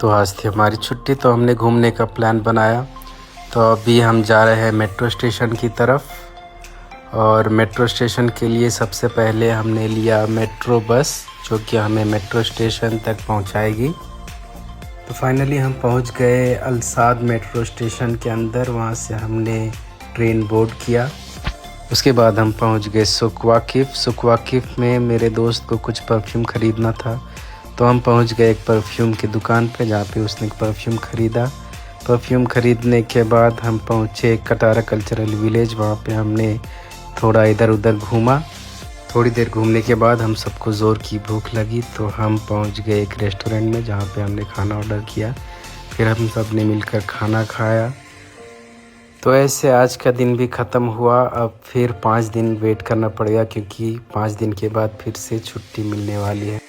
तो आज थी हमारी छुट्टी, तो हमने घूमने का प्लान बनाया। तो अभी हम जा रहे हैं मेट्रो स्टेशन की तरफ। और मेट्रो स्टेशन के लिए सबसे पहले हमने लिया मेट्रो बस, जो कि हमें मेट्रो स्टेशन तक पहुंचाएगी। तो फाइनली हम पहुंच गए अल्साद मेट्रो स्टेशन के अंदर। वहां से हमने ट्रेन बोर्ड किया। उसके बाद हम पहुंच गए सुख वाकिफ़ में मेरे दोस्त को कुछ परफ्यूम ख़रीदना था, तो हम पहुंच गए एक परफ्यूम की दुकान पे, जहाँ पे उसने एक परफ्यूम ख़रीदा। परफ्यूम ख़रीदने के बाद हम पहुंचे कटारा कल्चरल विलेज। वहाँ पे हमने थोड़ा इधर उधर घूमा। थोड़ी देर घूमने के बाद हम सबको ज़ोर की भूख लगी, तो हम पहुंच गए एक रेस्टोरेंट में, जहाँ पे हमने खाना ऑर्डर किया। फिर हम सब ने मिलकर खाना खाया। तो ऐसे आज का दिन भी ख़त्म हुआ। अब फिर 5 दिन वेट करना पड़ेगा, क्योंकि 5 दिन के बाद फिर से छुट्टी मिलने वाली है।